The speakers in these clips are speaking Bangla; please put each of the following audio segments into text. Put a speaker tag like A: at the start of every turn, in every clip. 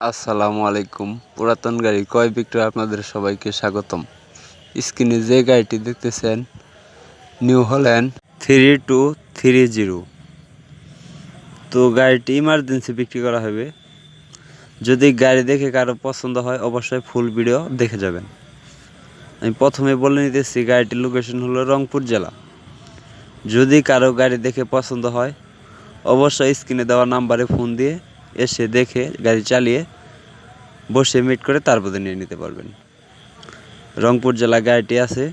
A: আসসালামু আলাইকুম। পুরাতন গাড়ি ক্রয় বিক্রয় আপনাদের সবাইকে স্বাগতম। স্ক্রিনে যে গাড়িটি দেখতেছেন নিউ হল্যান্ড 3230। তো গাড়িটি ইমার্জেন্সি বিক্রি করা হবে। যদি গাড়ি দেখে কারো পছন্দ হয় অবশ্যই ফুল ভিডিও দেখে যাবেন। আমি প্রথমে বলে নিতেছি গাড়িটির লোকেশন হলো রংপুর জেলা। যদি কারো গাড়ি দেখে পছন্দ হয় অবশ্যই স্ক্রিনে দেওয়া নাম্বারে ফোন দিয়ে এসে দেখে গাড়ি চালিয়ে বসে মিট করে তারপরে নিয়ে নিতে পারবেন। রংপুর জেলা গাড়িটি আছে।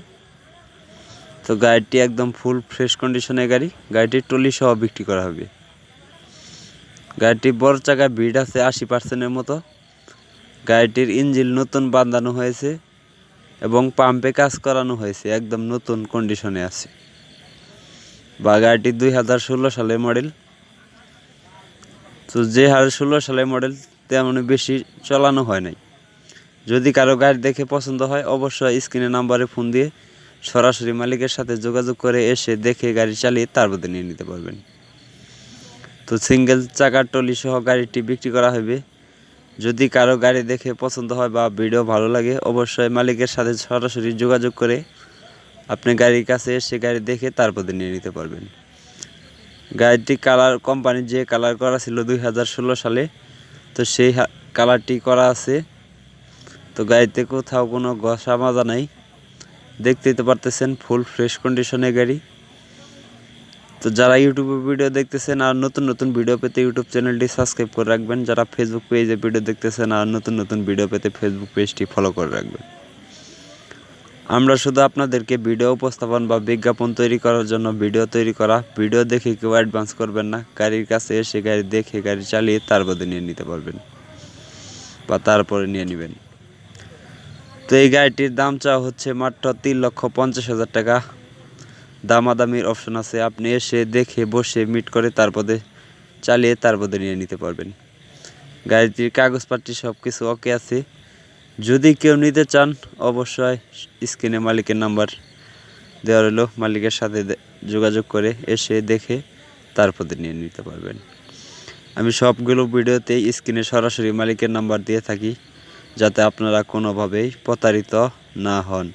A: তো গাড়িটি একদম ফুল ফ্রেশ কন্ডিশনের গাড়ি। গাড়িটির ট্রলি সহ বিক্রি করা হবে। গাড়িটি বড় চাকায় ভিড় আছে 80%-এর মতো। গাড়িটির ইঞ্জিন নতুন বাঁধানো হয়েছে এবং পাম্পে কাজ করানো হয়েছে, একদম নতুন কন্ডিশনে আছে। বা গাড়িটি 2016 সালের মডেল। তো যে হারে 16 সালের মডেল তেমনই বেশি চালানো হয় নাই। যদি কারো গাড়ি দেখে পছন্দ হয় অবশ্যই স্ক্রিনে নাম্বারে ফোন দিয়ে সরাসরি মালিকের সাথে যোগাযোগ করে এসে দেখে গাড়ি চালিয়ে তারপরে নিয়ে নিতে পারবেন। তো সিঙ্গেল চাকার ট্রলি সহ গাড়িটি বিক্রি করা হবে। যদি কারো গাড়ি দেখে পছন্দ হয় বা ভিডিও ভালো লাগে অবশ্যই মালিকের সাথে সরাসরি যোগাযোগ করে আপনি গাড়ির কাছে এসে গাড়ি দেখে তারপরে নিয়ে নিতে পারবেন। গাড়িটি কালার কোম্পানি যে কালার করা ছিল 2016 সালে, তো সেই কালারটি করা আছে। তো গাড়িতে কোথাও কোনো ঘষা মাজা নাই, দেখতেই তো পারতেছেন ফুল ফ্রেশ কন্ডিশনের গাড়ি। তো যারা ইউটিউবে ভিডিও দেখতেছেন আর নতুন নতুন ভিডিও পেতে ইউটিউব চ্যানেলটি সাবস্ক্রাইব করে রাখবেন। যারা ফেসবুক পেজে ভিডিও দেখতেছেন আর নতুন নতুন ভিডিও পেতে ফেসবুক পেজটি ফলো করে রাখবেন। আমরা শুধু আপনাদেরকে ভিডিও উপস্থাপন বা বিজ্ঞাপন তৈরি করার জন্য ভিডিও তৈরি করা। ভিডিও দেখে কেউ অ্যাডভান্স করবেন না। গাড়ির কাছে এসে গাড়ি দেখে গাড়ি চালিয়ে তারপরে নিয়ে নিতে পারবেন বা তারপরে নিয়ে নেবেন। তো এই গাড়িটির দাম চাওয়া হচ্ছে মাত্র 3,50,000 টাকা। দামাদামির অপশন আছে, আপনি এসে দেখে বসে মিট করে তারপরে চালিয়ে তারপরে নিয়ে নিতে পারবেন। গাড়িটির কাগজপত্র সব কিছু ওকে আছে। যদি কেউ নিতে চান অবশ্যই স্ক্রিনে মালিকের নাম্বার দেওয়া রইল, মালিকের সাথে যোগাযোগ করে এসে দেখে তারপরে নিয়ে নিতে পারবেন। আমি সবগুলো ভিডিওতেই স্ক্রিনে সরাসরি মালিকের নাম্বার দিয়ে থাকি যাতে আপনারা কোনোভাবেই প্রতারিত না হন।